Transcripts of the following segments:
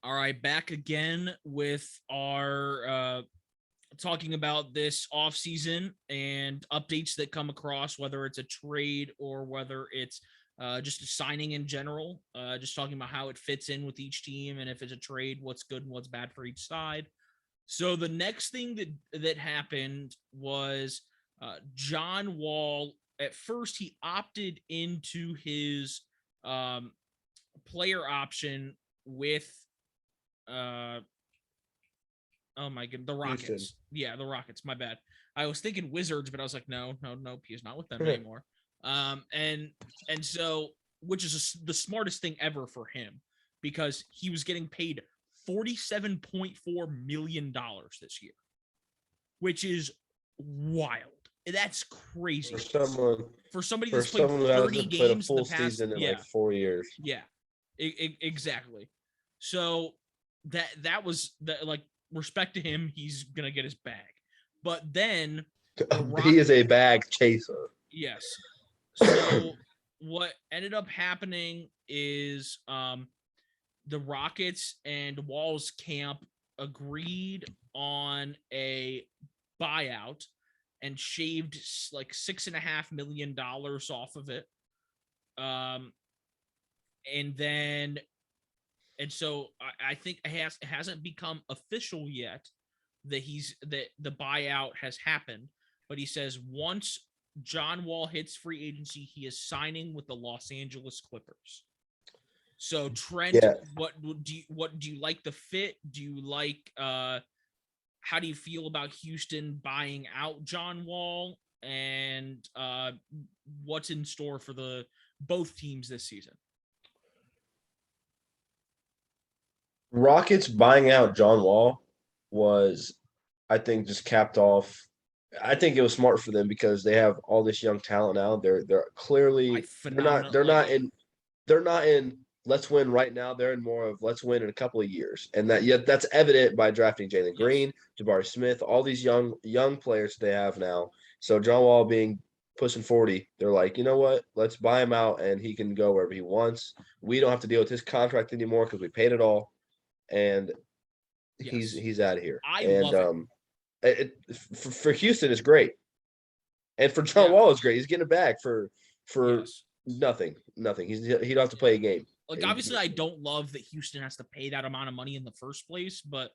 All right, back again with our talking about this offseason and updates that come across, whether it's a trade or whether it's just a signing in general. Just talking about how it fits in with each team, and if it's a trade, what's good and what's bad for each side. So the next thing that happened was John Wall. At first, he opted into his um, player option with uh oh my god, the Houston. Rockets. Yeah, the Rockets. My bad. I was thinking Wizards, but I was like, no, no, nope. He's not with them anymore. And so, which is the smartest thing ever for him because he was getting paid $47.4 million this year, which is wild. That's for crazy someone for somebody for that's played someone who 30 hasn't played a games the full past. season in like Yeah, 4 years. yeah, exactly. So that was that. Like, respect to him, he's gonna get his bag. But then the He Rock, is a bag chaser. yes. So what ended up happening is the Rockets and Wall's camp agreed on a buyout and shaved like $6.5 million off of it. Um, and then and so I think it hasn't become official yet that the buyout has happened, but he says once John Wall hits free agency, he is signing with the Los Angeles Clippers. So Trent, Yeah. what do you like the fit? Do you like how do you feel about Houston buying out John Wall? And what's in store for the both teams this season? Rockets buying out John Wall was, I think, just capped off. I think it was smart for them because they have all this young talent now. They're I clearly they're not phenomenal they're like not in they're not in let's win right now. They're in more of let's win in a couple of years, and that's evident by drafting Jalen yes. Green, Jabari Smith, all these young players they have now. So John Wall being pushing 40, they're like, you know what? Let's buy him out, and he can go wherever he wants. We don't have to deal with his contract anymore because we paid it all, and Yes. he's out of here. I And love it. for Houston, it's great, and for John Yeah. Wall, it's great. He's getting it back for Yes. nothing. He don't have to play a game. Like, obviously I don't love that Houston has to pay that amount of money in the first place, but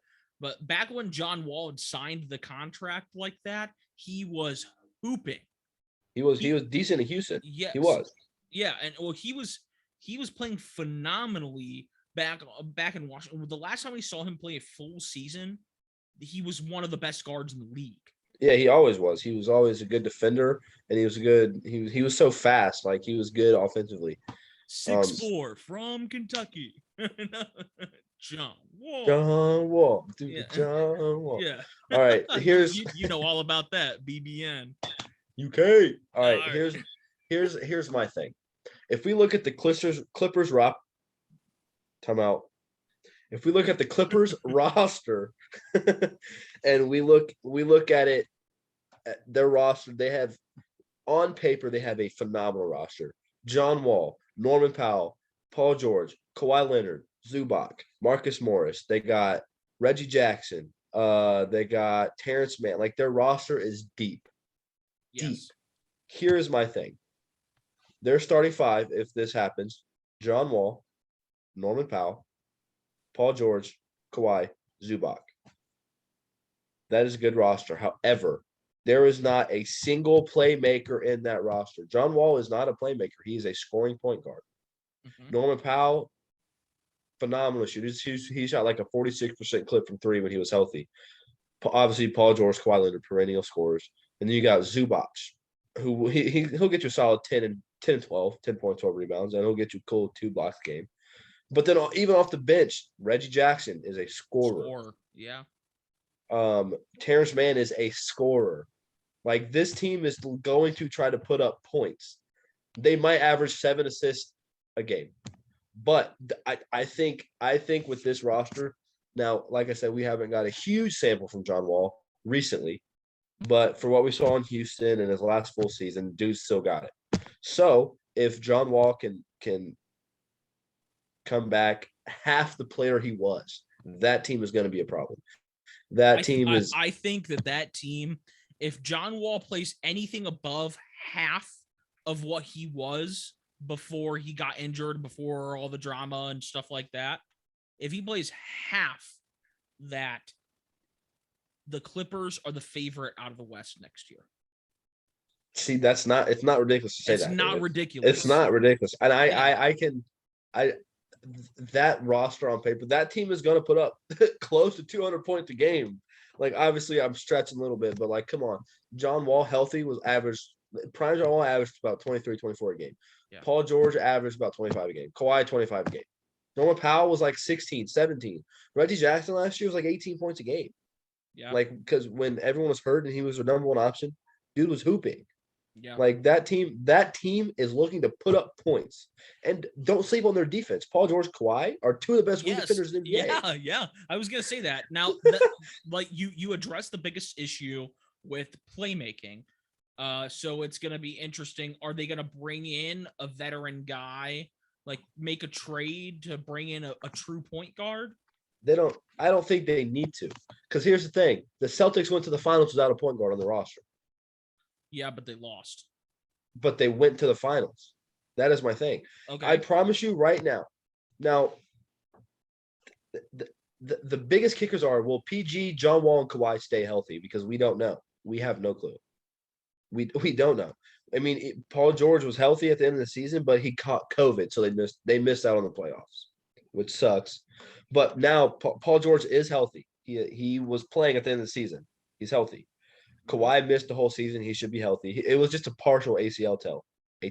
back when John Wall had signed the contract like that, he was hooping. He He was decent in Houston. He yes. was. Yeah, and well he was playing phenomenally back in Washington. The last time we saw him play a full season, he was one of the best guards in the league. Yeah, he always was. He was always a good defender, and he was good. He was so fast. Like he was good offensively. Six Um, four from Kentucky. John Wall. John Wall, dude, Yeah. John Wall. Yeah. All right, here's You know all about that, BBN. UK. All All right, right. here's my thing. If we look at the Clippers rock timeout, if we look at the Clippers roster, and we look at it, at their roster, they have on paper they have a phenomenal roster. John Wall, Norman Powell, Paul George, Kawhi Leonard, Zubac, Marcus Morris. They got Reggie Jackson. They got Terrence Mann. Like their roster is deep, deep. Yes. Here's my thing. Their starting five, if this happens, John Wall, Norman Powell, Paul George, Kawhi, Zubac. That is a good roster. However, there is not a single playmaker in that roster. John Wall is not a playmaker. He is a scoring point guard. Hmm. Norman Powell, phenomenal shooter. He shot like a 46% clip from three when he was healthy. Obviously, Paul George, Kawhi Leonard, perennial scorers. And then you got Zubac, who he'll get you a solid 10 and 12, 10 points, 12 rebounds, and he'll get you cool 2 blocks a game. But then even off the bench, Reggie Jackson is a scorer. Score. Yeah. Terrence Mann is a scorer. Like this team is going to try to put up points. They might average 7 assists a game, but I think with this roster now, like I said, we haven't got a huge sample from John Wall recently, but for what we saw in Houston in his last full season, dude still got it. So if John Wall can come back half the player he was, that team is going to be a problem. That team is. I think that team, if John Wall plays anything above half of what he was before he got injured, before all the drama and stuff like that, if he plays half that, the Clippers are the favorite out of the West next year. See, it's not ridiculous to say that. It's not ridiculous. It's not ridiculous. And that roster on paper, that team is going to put up close to 200 points a game. Like, obviously I'm stretching a little bit, but like, come on. John Wall healthy was prime John Wall averaged about 23, 24 a game. Yeah. Paul George averaged about 25 a game. Kawhi, 25 a game. Norman Powell was like 16, 17. Reggie Jackson last year was like 18 points a game. Yeah. Like, because when everyone was hurt and he was the number one option, dude was hooping. Yeah. Like, that team is looking to put up points. And don't sleep on their defense. Paul George, Kawhi are two of the best wing defenders in the NBA. Yeah. I was gonna say that. Now, like you addressed the biggest issue with playmaking. So it's gonna be interesting. Are they gonna bring in a veteran guy, like make a trade to bring in a true point guard? I don't think they need to. Because here's the thing. The Celtics went to the finals without a point guard on the roster. Yeah, but they lost. But they went to the finals. That is my thing. Okay. I promise you right now. Now, the biggest kickers are, will PG, John Wall, and Kawhi stay healthy? Because we don't know. We have no clue. We don't know. I mean, Paul George was healthy at the end of the season, but he caught COVID, so they missed out on the playoffs, which sucks. But now Paul George is healthy. He was playing at the end of the season. He's healthy. Kawhi missed the whole season. He should be healthy. It was just a partial ACL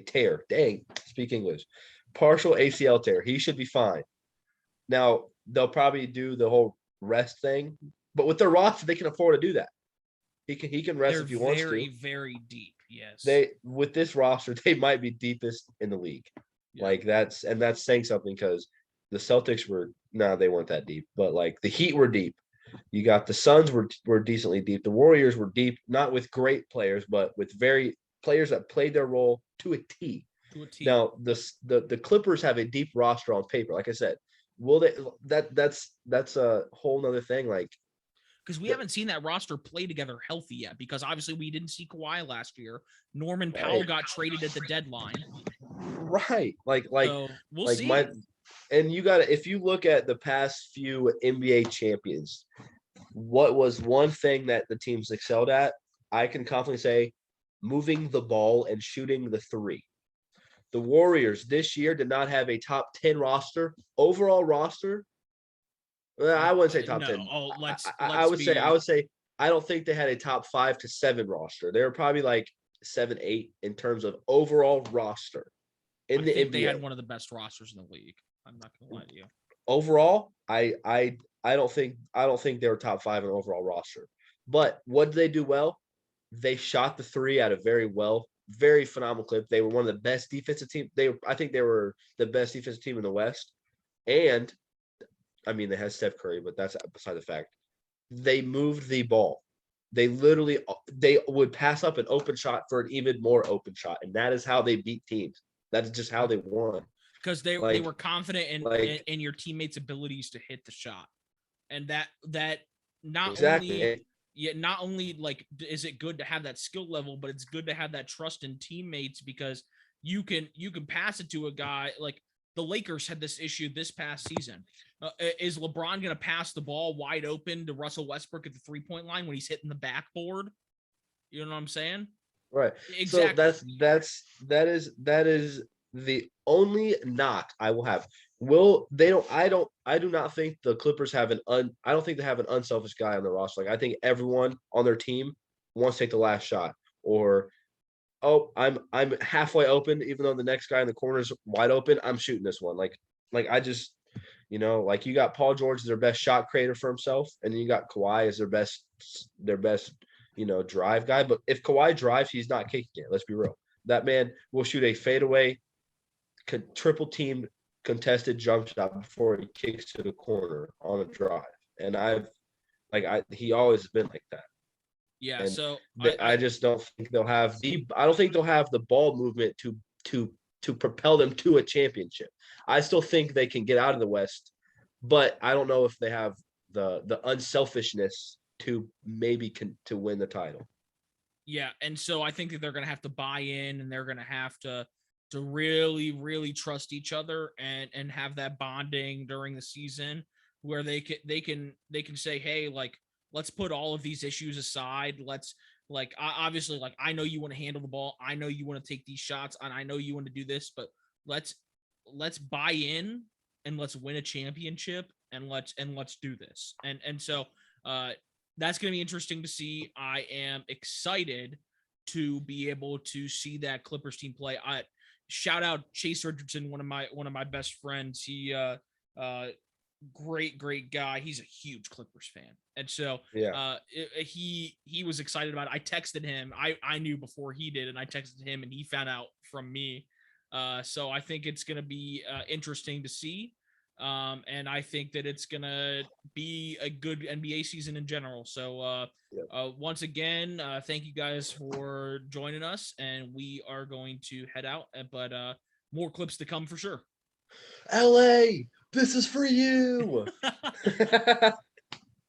tear. Dang, speak English. Partial ACL tear. He should be fine. Now, they'll probably do the whole rest thing, but with their roster, they can afford to do that. He can rest if he wants to. Very, very deep. Yes. With this roster, they might be deepest in the league. Yeah. Like, that's saying something, because the Celtics they weren't that deep, but like the Heat were deep. You got the Suns were decently deep. The Warriors were deep, not with great players, but with very players that played their role to a T. Now, the Clippers have a deep roster on paper. Like I said, will they? That's a whole nother thing. Like, because we haven't seen that roster play together healthy yet. Because obviously we didn't see Kawhi last year. Norman Powell got traded at the deadline. Right. So we'll see. And you got to, if you look at the past few NBA champions, what was one thing that the teams excelled at? I can confidently say moving the ball and shooting the three. The Warriors this year did not have a top 10 overall roster. Well, I wouldn't say top 10. I would say I don't think they had a top 5 to 7 roster. They were probably like 7, 8 in terms of overall roster in the NBA. They had one of the best rosters in the league. I'm not gonna lie to you. Overall, I don't think they were top 5 in overall roster. But what did they do well? They shot the three at a very phenomenal clip. They were one of the best defensive teams. I think they were the best defensive team in the West. And I mean, they had Steph Curry, but that's beside the fact. They moved the ball. They would pass up an open shot for an even more open shot, and that is how they beat teams. That is just how they won. Because they were confident in your teammates' abilities to hit the shot, and that not only like is it good to have that skill level, but it's good to have that trust in teammates, because you can pass it to a guy. Like the Lakers had this issue this past season. Is LeBron going to pass the ball wide open to Russell Westbrook at the 3-point line when he's hitting the backboard? You know what I'm saying? Right. Exactly. So that is the only knock I will have. I do not think the Clippers have I don't think they have an unselfish guy on the roster. Like, I think everyone on their team wants to take the last shot, or I'm halfway open, even though the next guy in the corner is wide open. I'm shooting this one. Like I just, like, you got Paul George as their best shot creator for himself, and then you got Kawhi as their best drive guy. But if Kawhi drives, he's not kicking it. Let's be real. That man will shoot a fadeaway, triple team contested jump shot before he kicks to the corner on a drive. And he always been like that. Yeah. And so I just don't think they'll have the ball movement to propel them to a championship. I still think they can get out of the West but I don't know if they have the unselfishness to to win the title. Yeah, and so I think that they're going to have to buy in, and they're going to have to really really trust each other and have that bonding during the season where they can say, hey, like, let's put all of these issues aside. Let's, like, obviously, like, I know you want to handle the ball, I know you want to take these shots, and I know you want to do this, but let's let's buy in and let's win a championship, and let's do this. And so uh that's going to be interesting to see. I am excited to be able to see that Clippers team play. I shout out Chase Richardson, one of my best friends. He uh great guy. He's a huge Clippers fan, and so Yeah. he was excited about it. I texted him. I knew before he did, and I texted him, and he found out from me. So I think it's going to be interesting to see. And I think that it's going to be a good NBA season in general. So Yeah. once again, thank you guys for joining us, and we are going to head out. But more clips to come for sure. LA, this is for you.